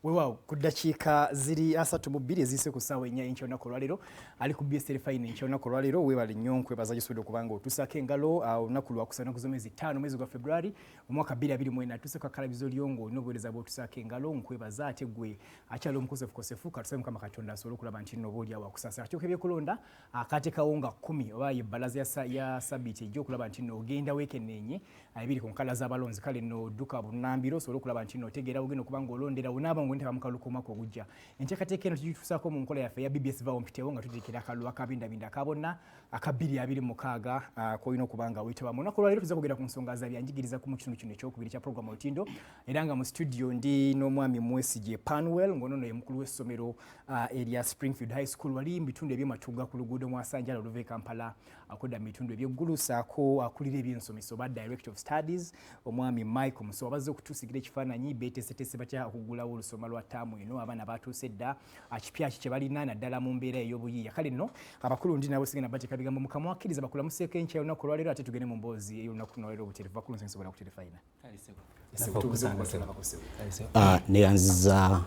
Wewa kudakiika ziri 32 ezise ku ssaawa 4 enkya olwaleero ali ku BBS Terefayina enkya olwaleero weebale nnyo nkwebaza gisubire okubanga otusaako engalo olunaku lwakusana ku mwezi 5 mwezi gwa February omwaka 2024 tuuse ku kalabizo lyongo n'obuweereza bw'otusaako engalo nkwebaza ate gwe akyali omukosefukosefu katusaba Mukama Katonda asobole okulaba nti nno obaoli awo akusasa kyokka ebyekulonda akateekawo nga 10 oba yebbalaza ya sabbiiti ejja okulaba nti nno ogenda weekenneenye ebiri ku nkala z'abalonzi kale nno odduka bunnambiro osobole okulaba nti nno otegeera ogenda okuba ng'olondera onaaba ng'onteka mu kalulu k'omwaka ogujja enteekateeka eno tugituusaako mu nkola yaffe ya BBS Vawompitewo nga tuteekera akalulu akabindabinda akabonna aka 2026 koolina okuba nga weetabamu olunaku olwaleero tuza kugenda ku nsonga za byanjigiriza ku mu kitundu kino ekyokubiri kya programu olutindo era nga mu studio ndi n'omwami Mwesigye Panwell ng'onono ye mukulu w'essomero erya Springfield High School wali mu bitundu eby'Ematugga ku luguudo Mwasanjala oluva e Kampala akodda mu bitundu eby'eggulu saako akulira eby'ensomesa oba Director of Studies omwami Michael Musowa bazze okutuusigira ekifaananyi beeteeseteese batya okuggulawo olusoma lwa ttaamu eno abaana batuuse dda kipya ki kye balina naddala mu mbeera ey'obuyiiya kale nno abakulu ndi nabo sigenda bateeka bigambo Mukama akkiriza bakulamuseeko enkya olunaku olwaleero ate tugende mu mboozi ey'olunaku olwaleero obutereevu bakulu nsensobola ku Terefayina neyanziza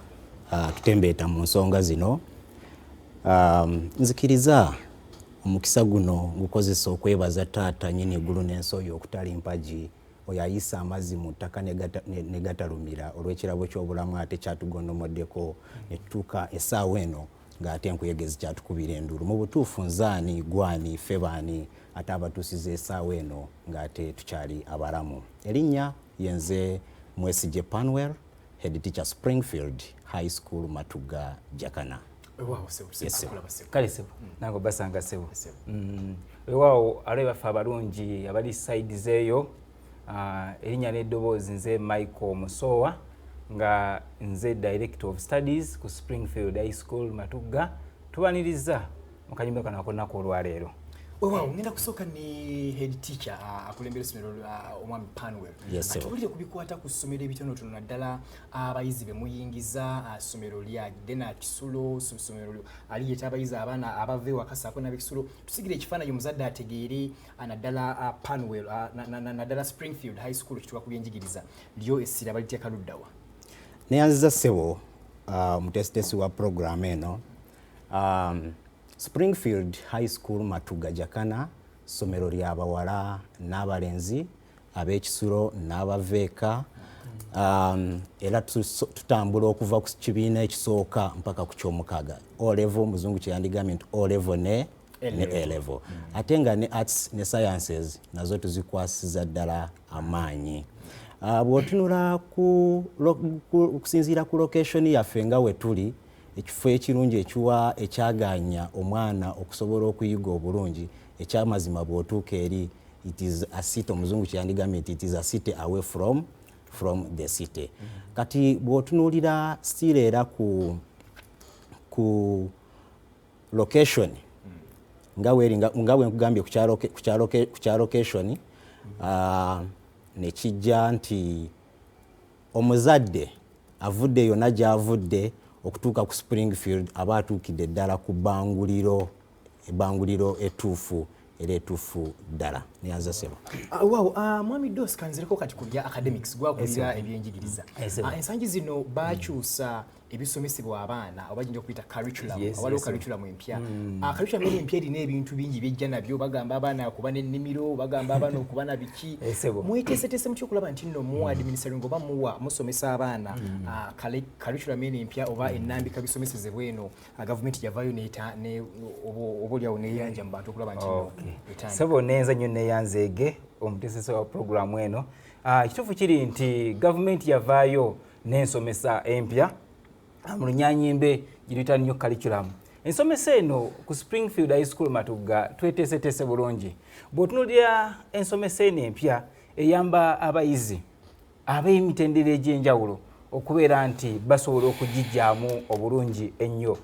tutembeeta mu nsonga zino nzikiriza omukisa guno gukozesa okwebaza taata nnyini eggulu n'ensi oyo okutali mpagi oyo ayisa amazzi mu ttaka ne gatalumira olw'ekirabo ky'obulamu ate kyatugondomoddeko ne tutuuka essaawa eno ng'ate enkuyege zikyatukubira enduulu mu butuufu nzaani gwani ffe baani ate abatuusiza essaawa eno ng'ate tukyali abalamu erinnya yenze Mwesigye Panwell head teacher Springfield High School Matugga Jakana. Kale sebo nango basanga sebo wewaawo alaba baffe abalungi abali side zeeyo erinnya n'eddoboozi nze Michael Musowa nga nze Director of Studies ku Springfield High School Matugga tubaniriza mu kanyumba kano akonnaku olwaleero. Wewa ngenda kusooka ne head teacher akulembera essomero omwami Panwell atubulire kubikwata ku ssomero ebitonotono naddala abayizi be muyingiza ssomero lyagde na Kisulo ssomero aliyeta abayizi abaana abava ewakasaako n'ab'Ekisulo tusigire ekifaananyi omuzadde ategeere naddala Panwell naddala Springfield High School kituuka ku byenjigiriza lyo essira baliteeka luddawa. Neyanziza ssebo mutesitesi wa program eno Springfield High School Matugga Jakana ssomero ly'abawala n'abalenzi ab'Ekisulo n'abaveeka era tutambula okuva ku kibiina ekisooka mpaka ku ky'omukaaga O level muzungu kyeyandigambye nti O level ne A level ate nga ne arts ne sciences nazo tuzikwasiza ddala amaanyi. Bw'otunula okusinziira ku location yaffe nga we tuli ekifo ekirungi ekiwa ekyaganya omwana okusobola okuyiga obulungi ekyamazima bw'otuuka eri it is a city omuzungu kyeyandigambye nti it is a city away from the city. Kati bw'otunuulira still era ku location nga bwe nkugambye ku kya location nekijja nti omuzadde avudde yonna gy'avudde okutuuka ku Springfield aba atuukidde ddala ku ebbanguliro ettuufu era ettuufu ddala. Neyanza sebo. Mwami Dos kanzireko kati ku bya academics gwakulira ebyenjigiriza. Ensangi zino bakyusa ebisomesebwa abaana oba jinja okuyita curriculum waliwo curriculum empya. Curriculum empya erina ebintu bingi byejja nabyo bagamba abaana okuba n'ennimiro bagamba abaana okuba na biki mweteeseteese mutya okulaba nti nno mu administering oba musomesa abaana curriculum eno empya oba ennambika bisomesezebwa eno gavumenti yavaayo obaolyawo neeyanja mu bantu okulaba nti nno sebo nenza nnyo neyanzeege omuteesese wa programu eno kituufu kiri nti gavumenti yavaayo n'ensomesa empya mu Lunyanyimbe girita nnyo curriculum. Ensomesa eno ku Springfield High School Matugga tweteeseteese bulungi. Bw'otunuulira ensomesa eno empya eyamba abayizi ab'emitendera egy'enjawulo okubeera nti basobola okugijjaamu obulungi ennyo.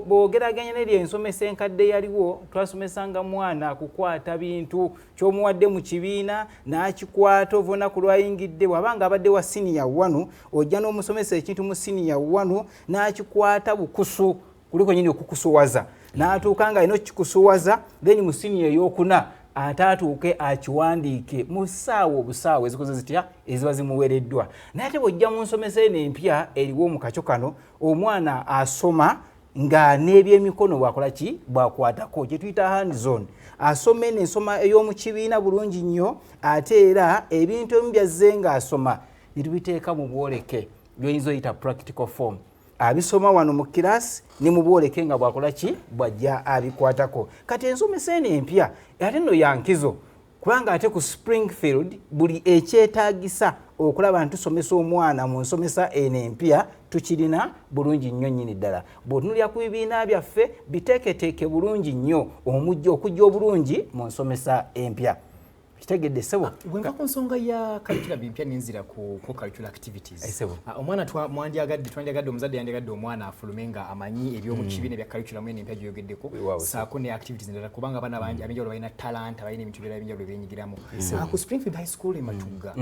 Bw'ogeraganya n'eri ensomesa enkadde yaliwo twasomesanga mwana kukwata bintu ky'omuwadde mu kibiina n'akikwata ova olunaku lwayingidde bw'abanga abadde wa siniya 1 ojja n'omusomesa ekintu mu siniya 1 n'akikwata bukusu kuliko nyini okukusuwaza n'atuuka nga alina okukikusuwaza then mu siniya ey'okuna ataatuuke akiwandiike mu ssaawa obusaawa ezikoze zitya eziba zimuweereddwa. Naye ate bw'ojja mu nsomesa eno empya eriwo mu kacyo kano, omwana asoma nga n'ebyemikono bwakola ki bwakwatako kye tuyita hands on. Asoma eno ensoma ey'omu kibiina bulungi nnyo, ate era ebintu ebimu byazze ng'asoma ne tubiteeka mu bwoleke by'oyinza oyita practical form. Abisoma wano mu kiraasi ne mu bwoleke nga bwakola ki bw'ajja abikwatako. Kati ensomesa eno empya ate nno ya nkizo, kubanga ate ku Springfield buli ekyetaagisa okulaba nti tusomesa omwana mu nsomesa eno empya tukirina bulungi nnyo nnyini ddala. Bw'otunuulira ku bibiina byaffe biteeketeeke bulungi nnyo okujja obulungi mu nsomesa empya. Kitegedde ssebo. Bwenva ku nsonga ya curriculum empya n'enzira ku curricular activities. Omwana twandyagadde omuzadde yandyagadde omwana afulume nga amanyi eby'omu kibiina bya curriculum eno empya gyogeddeko saako ne activities endala kubanga abaana bangi ab'enjawulo balina talent, balina ebintu birala ebyenjawulo byenyigiramu. Ku Springfield High School e Matugga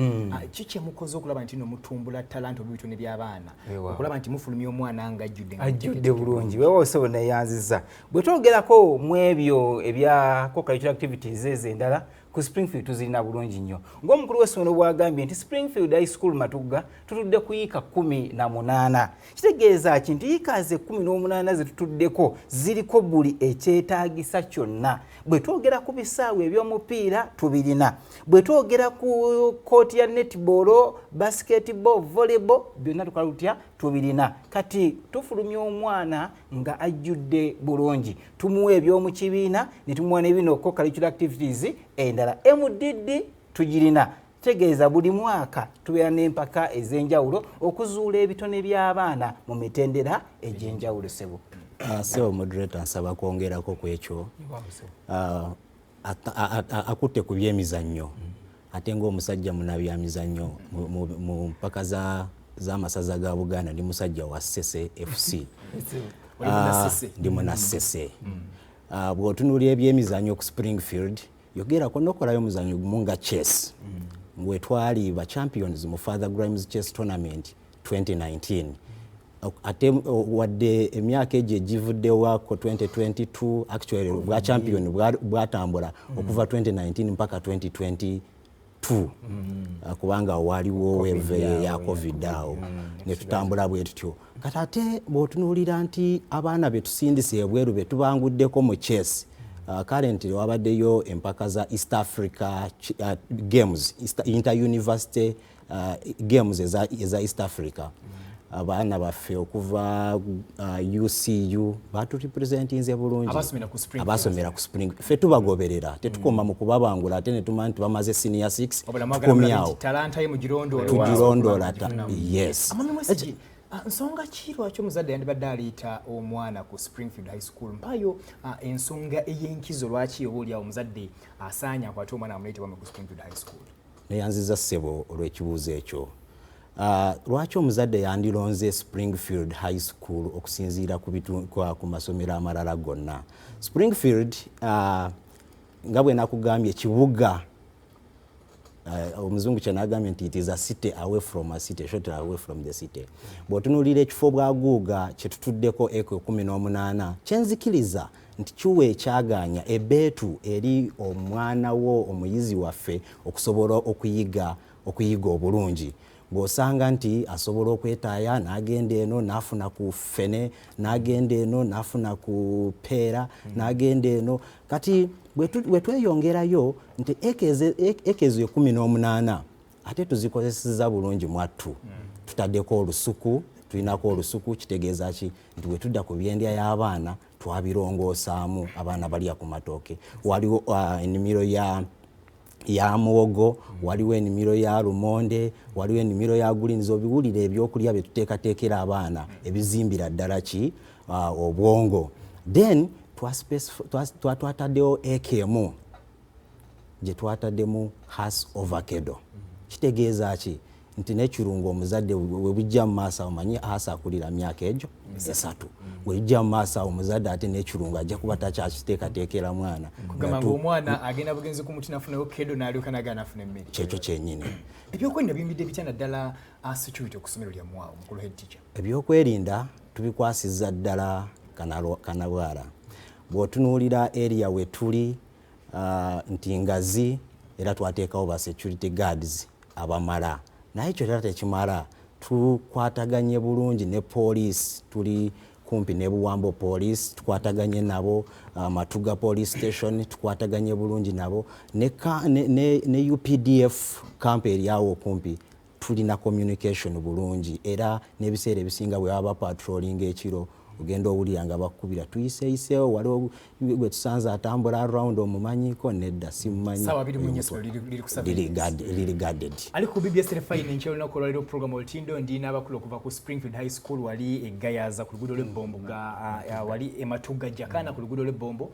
ki kye mukoze okulaba nti mutumbula talent oba ebitone by'abaana okulaba nti mufulumya omwana nga ajjudde bulungi? Weewaawo ssebo neeyanziza. Bwe twogerako mu ebyo ebya curricular activities ezo endala ku Springfield tuzirina bulungi nnyo. Ng'omukulu w'essomero bw'agambye nti Springfield High School Matugga tutudde ku yiika 18. Kitegeeza ki nti yiika ze 18 ze tutuddeko ziriko buli ekyetaagisa kyonna. Bwe twogera ku bisaawe eby'omupiira tubirina. Bwe twogera ku kooti ya netball, basketball, volleyball byonna tukola tutya tubirina. Kati tufulumya omwana nga ajjudde bulungi. Tumuwa eby'omu kibiina ne tumuwa n'ebino co-curricular activities endala. MDD tugirina. Tegeeza buli mwaka tubeera n'empaka ez'enjawulo okuzuula ebitone by'abaana mu mitendera egy'enjawulo ssebo. Ssebo moderator nsaba kwongerako ku ekyo. Akutte ku byemizannyo. Ate ng'omusajja munabyamizannyo mu mpaka z'amasaza ga Buganda ndi musajja wa Ssese FC. Ndi munassese. Bw'otunuulira ebyemizannyo ku Springfield yogerako n'okolayo omuzannyo gumu nga chess. Ngwe twali ba champions mu Father Grimes Chess Tournament 2019. Ate wadde emyaka egyo egivuddewo ko 2022 actually bwa champion bwatambula okuva 2019 mpaka 2022 kubanga waliwo wave ya covid awo ne tutambula bwe tutyo. Kati ate bw'otunuulira nti abaana betusindise ebweru betubanguddeko mu chess. Currently wabaddeyo empaka za East Africa Games, Inter-University Games eza East Africa. Abaana baffe okuva UCU baturepresentinze bulungi abasomera ku Springfield. Ffe tubagoberera tetukoma mu kubabangula ate ne tumanya nti bamaze senior 6 tukomyawo talanta ye mugirondoola. Yes. Nsonga ki lwaki omuzadde yandibadde aliita omwana ku Springfield High School? Mpayo ensonga ey'enkizo lwaki obaolyawo omuzadde asaanya akwate omwana amuleetebwa ku Springfield High School? Neyanziza ssebo olw'ekibuuzo ekyo. Lwaki omuzadde yandironze Springfield High School okusinziira ku masomero amalala gonna? Springfield nga bwe nakugambye kibuga. Omuzungu kyanagambye nti it is a city away from a city, shortly away from the city. Bw'otunuulira ekifo bwaguuga kye tutuddeko eko 18 kyenzikiriza nti kiwa ekyaganya ebbeetu eri omwana wo omuyizi waffe okusobola okuyiga obulungi. Bw'osanga nti asobola okwetaaya n'agenda eno n'afuna ku ffene, n'agenda eno n'afuna ku peera, n'agenda eno. Kati bwe tweyongerayo nti ekezo 18 ate tuzikozeseza bulungi mwattu. Tutaddeko olusuku, tulinako olusuku kitegeeza ki nti bwe tudda ku byendya y'abaana twabirongoosaamu abaana balya ku matooke. Waliwo ennimiro ya muwogo, waliwo ennimiro ya lumonde, waliwo ennimiro ya guliinizi. Obiwulira ebyokulya bye tuteekateekera abaana ebizimbira ddala ki obwongo. Then twataddewo ekemu gye twataddemu has ovacado. Kitegeeza ki nti n'ekirungo omuzadde we bujja mu maaso awo manyi asa akulira myaka egyo 3. We bujja mu maaso awo omuzadde ate n'ekirungo ajja kuba takyakiteekateekera mwana. Kugamba ng'omwana agenda bugenzi ku muti nafunayo kedo n'alyoka n'agaana afuna emmere. Kyekyo kyennyini. Ebyokwerinda biyimbidde bitya naddala security ku ssomero lyammwe awo mukulu head teacher? Ebyokwerinda tubikwasizza ddala kanabwala. Bw'otunuulira area we tuli nti ngazi era twateekawo ba security guards abamala naye ekyo era tekimala tukwataganye bulungi ne police tuli kumpi ne Buwambo police tukwataganye nabo Matuga police station tukwataganye bulungi nabo ne UPDF camp eriawo kumpi tulina communication bulungi era n'ebiseera ebisinga bwe baba patrolling ekiro ogenda owulira nga bakubira tuyiseeyiseewo waliwo gwe tusanze atambula around omumanyiko nedda simumanyi liri guarded ali ku BBS Terefayina enkyalo lunaku olwaliro program olutindo ndi n'abakulu okuva ku Springfield High School wali egayaza ku luguudo lw'ebbombo wali ematuga jakana ku luguudo lw'ebbombo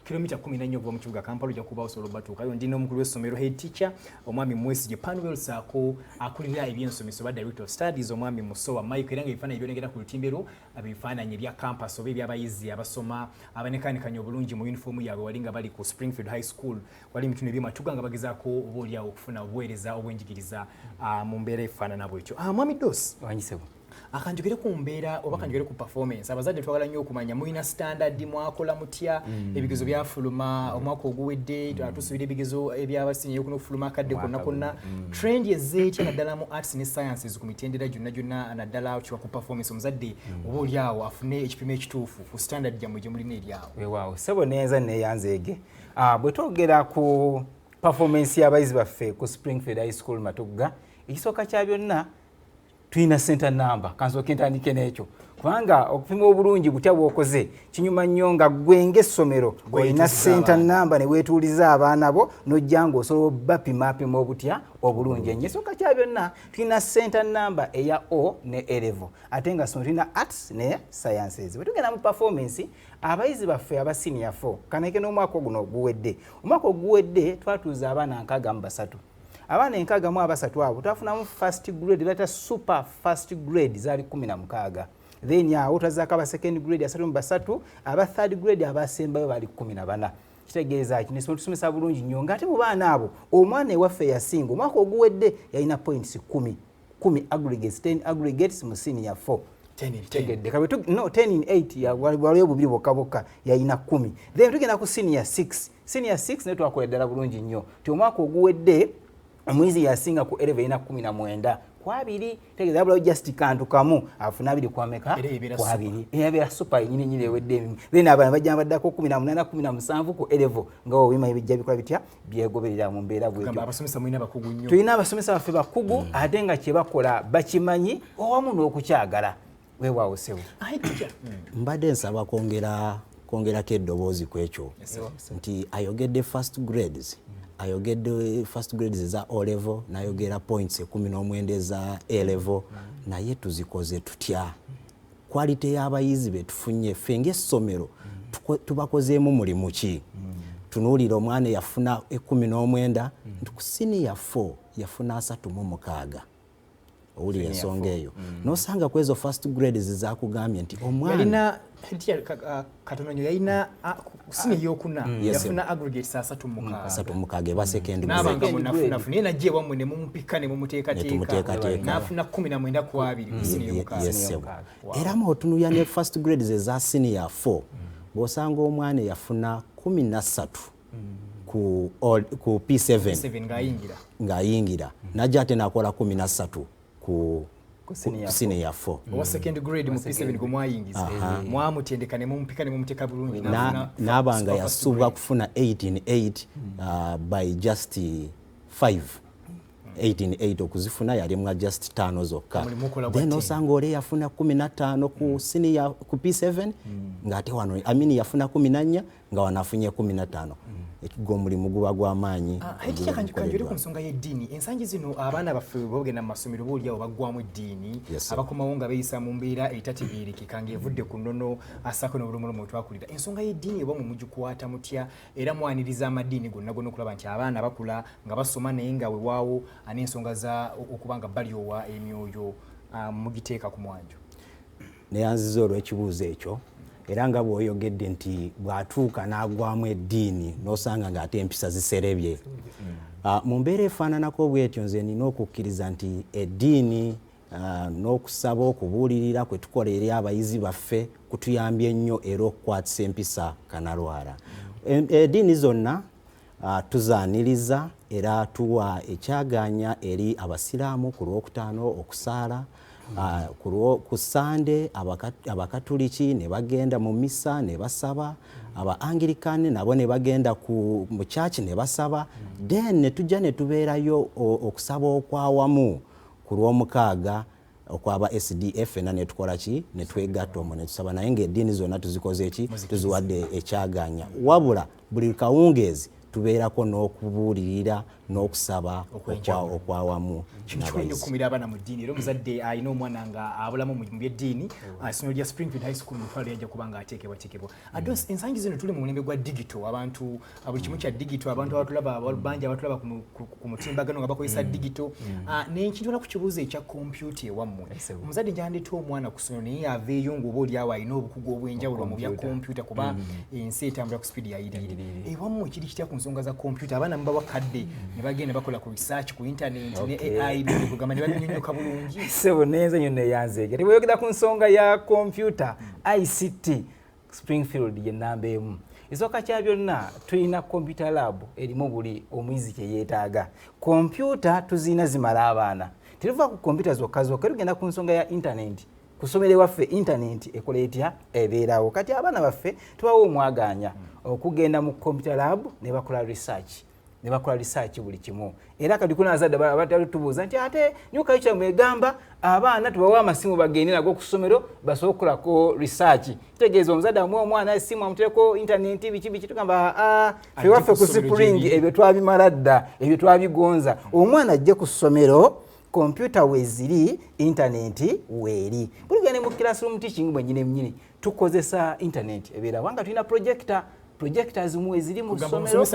kilomita 14 okuva mu kibuga Kampala ojja kuba osobola obatuukayo ndi n'omukulu w'essomero head teacher omwami Mwesige Panwell saako akulira ebyensomesa ba director of studies omwami Musowa Mike era nga ebifaananyi byonegera ku lutimbero abifaananyi bya campus oba eby'abayizi abasoma abanekanikanya obulungi mu uniform yaabwe wali nga bali ku Springfield High School wali mitune by'ematuga nga bagezaako obaolyawo okufuna obuweereza obwenjigiriza mu mbeera efaanana bwekyo. Mwami Dos wanyisebo akanjogere ku mbeera oba kanjogere ku performance abazadde twagala nnyo okumanya mulina standard mwakola mutya ebigezo byafuluma omwaka oguwedde tusubira ebigezo ebyabasinyeyo kuno okufuluma akadde konna konna trend ezeetya naddala mu arts ne sciences ku mitendera gyonna naddala kiwa ku performance omuzadde oba olyawo afune ekipimo ekituufu ku standard gyammwe gye mulina eryawo. Weewaawo sebo neeza neeyanzeege bwe twogera ku performance y'abayizi baffe ku Springfield High School Matuga ekisooka kya byonna tulina center number kansooke ntandike n'ekyo kubanga okupima obulungi butya bw'okoze kinyuma nnyo nga gwe ng'essomero olina center number ne weetuuliza abaana bo n'ojja ng'osobola bapima obutya obulungi ennyo ekisooka kya byonna tulina center number eya O ne A level ate nga ssomero tulina arts ne sciences. Bwe tugenda mu performance abayizi baffe aba senior 4 kaneke n'omwaka guno oguwedde omwaka oguwedde twatuuza abaana 63 abaana 63 abo twafunamu first grade bata super first grade zaali 16 then awo twazaako aba second grade 33 aba third grade abasembayo baali 14 kitegeeza ki n'essomero tusomesa bulungi nnyo ng'ate mu baana abo omwana ewaffe yasinga omwaka oguwedde yalina points 10 aggregates 10 aggregates mu senior 4 tegedde kabe no 10 in 8 waliyo bubiri bokka yalina 10 then tugenda ku senior 6 ne twakola ddala bulungi nnyo ti omwaka oguwedde omwizi yasinga ku 11 ina 19 kwabiri tegeza abula just kantu kamu afuna abiri kwameka kwabiri eyabera super nyine ewedde emimu then abana bajja baddako 18 17 ku 11 ngawo wima ebijja bikola bitya byegoberera mu mbeera bwetyo kamba abasomesa mwina bakugu nnyo tulina abasomesa baffe bakugu ate nga kye bakola bakimanyi owamu n'okukyagala weewaawo sewo mbadde nsaba kwongerako eddoboozi ku ekyo nti ayogedde first grades ayogedde first grades eza O level nayogera points 19 eza A level naye tuzikoze tutya quality y'abayizi betufunye ffe ng'essomero tubakozeemu mulimu ki tunuulira omwana yafuna 19 nti ku senior 4 yafuna 36 owulira ensonga eyo nosanga ku ezo first grades zakugambye nti omwana yalina katononyo yalina senior yokuna yafuna aggregate 36 eba second grade naye najje wamwe ne mumupika ne mumuteekateeka nafuna 19 ku 2 senior yokukaga era mwotunuya ne first grades eza senior 4 bw'osanga omwana yafuna 13 ku P7 ng'ayingira najja ate nakola 13 ku senior 4 owa second grade mu P7 gomwayingiza mwamutendeka ne mumupika ne mumuteeka bulungi n'abanga yasubwa kufuna 8 by just 5 8 okuzifuna yali mwa just 5 zokka then osanga ole yafuna 15 ku senior ku P7 ng'ate wano yafuna 14 nga wanafunye 15 ekigwa omulimu guba gw'amaanyi kanjogere ku nsonga y'eddiini ensangi zino abaana baffe bogenda mu masomero boolyawo baggwamu eddiini abakomawo nga beeyisa mu mbeera etatibiirikika ng'evudde ku nnono asako n'obulomolomo twakulira ensonga y'eddiini oba mumugikwata mutya era mwaniriza amaddiini gonna okulaba nti abaana bakula nga basoma naye nga weewaawo n'ensonga za okuba nga balyowa emyoyo mugiteeka ku mwanjo neyanziza olw'ekibuuzo ekyo era nga bw'oyogedde nti bw'atuuka n'agwamu eddiini n'osanga ng'ate empisa ziserebye mu mbeera efaananako bw'etyo nze nina okukkiriza nti eddiini n'okusaba okubuulirira kwe tukola eri abayizi baffe kutuyambye nnyo era okukwatisa empisa kanalwala eddiini zonna tuzaaniriza era tuwa ekyaganya eri abasiraamu ku Lwokutaano okusaala, ku Sande abakatuliki ne bagenda mu misa ne basaba, aba Anglican nabo ne bagenda mu church ne basaba, then ne tujja ne tubeerayo okusaba okwawamu ku Lwomukaaga okwaba SDF na ne tukola ki ne twegatta omwo ne tusaba, naye ng'eddiini zonna tuzikoze ki tuziwadde ekyaganya, wabula buli kawungeezi tubeerako n'okubuulirira n'okusaba okwawamu kumira abaana mu ddiini. Era omuzadde alina omwana nga abulamu mu byeddiini, essomero lya Springfield High School mutwalo yajja kuba nga ateekebwateekebwa. Ados ensangi zino tuli mu mulembe gwa digital, abantu buli kimu kya digital, abantu abatulaba bangi abatulaba ku mutimbagano nga bakozesa digital. N'ekintu na ku kibuuzo ekya kompyuta ewammwe, omuzadde gyandeta omwana ku ssomero naye aveeyo ng'oba oli awo alina obukugu obw'enjawulo mu bya kompyuta kuba ensi etambula ku sipiidi yayiririre. Ewammwe kiri kitya ku nsonga za kompyuta? Abaana muba bakadde ne bagenda bakola ku research ku internet ne AI bigamba ne babinyonnyoka bulungi. Sebo neza nnyo neyanzeege. Tebweyogera ku nsonga ya kompyuta ICT Springfield ye nnamba emu. Esooka kya byonna tulina computer lab erimu buli omuyizi kye yeetaaga. Kompyuta tuzina zimala abaana. Teruva ku kompyuta zokka tugenda ku nsonga ya internet. Ku ssomero waffe internet ekola etya ebeerawo. Kati abaana baffe tubawo omwaganya okugenda mu computer lab ne bakola research buli kimu. Era kati kuna azadde abatatubuuza nti ate nyuka ekyo mwegamba abaana tubawa amasimu bagende nago ku ssomero basookolako research. Kitegeeza omuzadde amuwa omwana essimu amuteeko internet biki tugamba ffe waffe ku Spring ebyo twabimala dda, ebyo twabigonza. Omwana ajje ku ssomero computer weziri, internet weeri. Buli mu classroom teaching mwennyini tukozesa internet ebeera wanga tulina projectors mu eziri mu ssomero.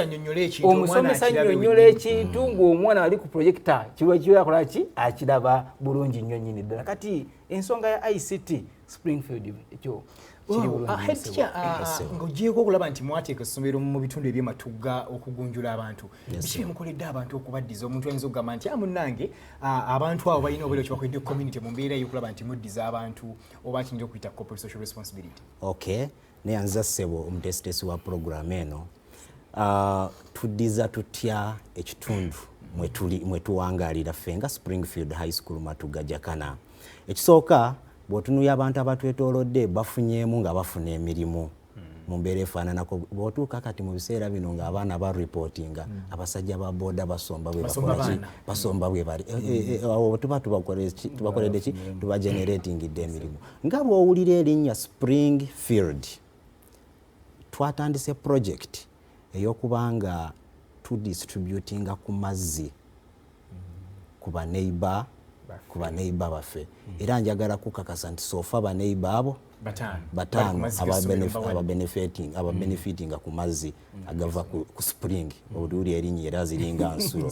Omusomesa nnyonnyola ekintu ng'omwana ali ku projector kibakola ki akiraba bulungi nnyo nnyini ddala. Kati ensonga ya ICT Springfield ekyo ng'ogyeko okulaba nti mwateeka essomero mu bitundu eby'ematugga okugunjula abantu, biki bye mukoledde abantu okubaddiza? Omuntu ayinza okugamba nti munnange abantu abo balina obubeera kye bakoledde community mu mbeera y'okulaba nti muddiza abantu oba kiyinza okuyita corporate social responsibility. Okay, neyanza ssebo omutesitesi wa program eno, tuddiza tutya ekitundu mwe tuwangaalira ffe nga Springfield High School Matugga Jakana. Ekisooka bw'otunuya abantu abatwetoolodde bafunyeemu nga bafuna emirimu mu mbeera efaananako. Bw'otuuka kati mu biseera bino ng'abaana baripootinga abasajja ba booda basomba bwe bali awo tuba tubakoledde ki tuba generatingidde emirimu. Nga bw'owulira erinnya Springfield, twatandise project ey'okubanga tudistributinga ku mazzi ku baneighbor baffe. Era njagala kukakasa nti sofa baneighbor abo bataano ababenefitinga ku mazzi agava ku Spring, oluuli erinnya era ziringa nsulo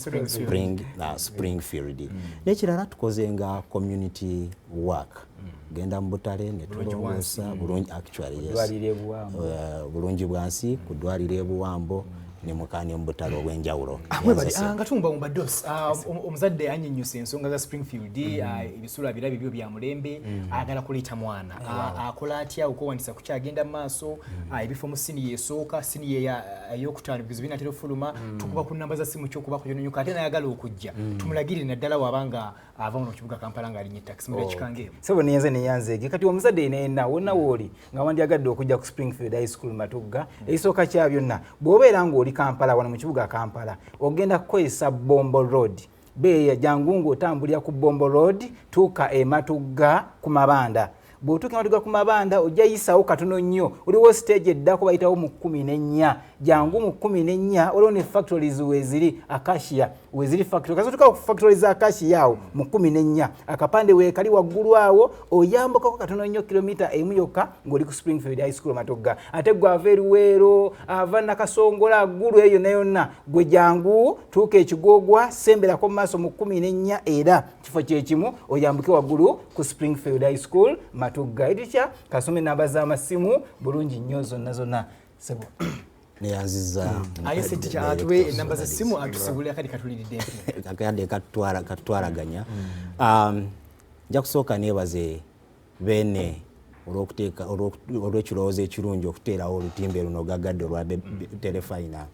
Springfield. N'ekirala tukoze nga community work, genda mu Butale ne tulongoosa bulungi bwansi ku ddwaliro e Buwambo ne mukani mu Butale obw'enjawulo. Nga tumba Dos, omuzadde annyonnyose ensonga za Springfield, ebisuula bira bibyo bya mulembe, agala kuleeta mwana. Akola atya okuwandisa ku kyagenda mu maaso, ebifo mu siniya esooka, siniya ey'okutaano bizibu binatera ofuluma, tukuba ku nnamba za simu ky'okuba kunyonyuka ate n'ayagala okujja. Tumulagirire naddala wabanga ava mu kibuga Kampala ng'alinnye takisi mu kikange. Sebo neyanzeege. Kati omuzadde yenna wonna wooli nga wandyagadde okujja ku Springfield High School Matugga, ekisooka kya byonna bw'obeera ng'oli Kampala wano mu kibuga Kampala ogenda kukozesa Bombo Road, beeya jangu ng'otambulira ku Bombo Road tuuka e Matugga ku Mabanda. Bw'otuuka Matugga ku Mabanda ojja yisawo katono nnyo, oliwo stage eddako bayitawo mu 14, jangu mu 14 waliwo ne factories weziri Acacia weziri factory. Kasotuka ku factories za Acacia awo mu 14 akapande weekali waggulu awo oyambukako katono nnyo kilomita emu yokka ng'oli ku Springfield High School Matugga. Ate gwe ava Eruweero ava Nakasongola ggulu eyo ne yonna gwe jangu tuuka Ekigogwa semberako mu maaso mu 14 era kifo kyekimu oyambuke waggulu ku Springfield High School Matugga. Edikya kasome namba z'amasimu bulungi nnyo zonna. Sebo neyanziza ayeseticha atuwe namba za simu atusibule akadi katuliridde akade katwaraganya. Nja kusooka neebaze bene olw'ekirowoozo ekirungi okuteerawo olutimbe luno gagadde olwa Terefayina.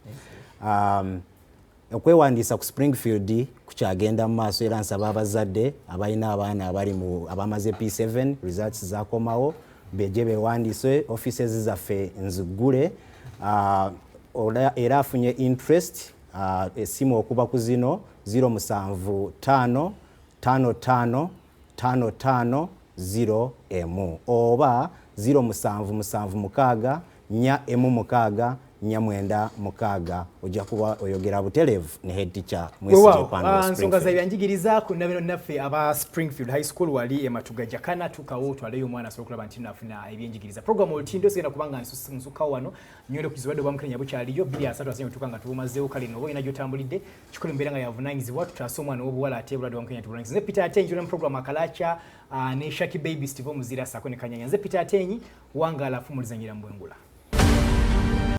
Okwewandiisa ku Springfield kukyagenda mu maaso era nsaba abazadde abalina abaana abamaze P7 results zakomawo beje bewandiise, offices zaffe nzigule, era afunye interest esimu okuba ku zino 075555550 oba 0776446 ojja kuba oyogera butereevu ne head teacher nsonga za byanjigiriza ku nabino naffe aba Springfield High School wali ematuga jakana tukawo twaleyo omwana asobola okulaba nti nafuna ebyenjigiriza program olutindo sigenda kubanga nsukawo wano nywere ku kizwadde bwamukenya bukyaliyo 2 tukanga tubumazeewo kale no boyina gyotambulidde kikole mbeera nga yavunaanyizibwa tutaasa omwana w'obuwala ate bulwadde bwamukenya tubulanyiriza nze Peter Atenyi njula mu program akalacha ne Shaki Baby Steve omuzira sako ne kanyanya nze Peter Atenyi wanga alafu mulizanyira mbwengula.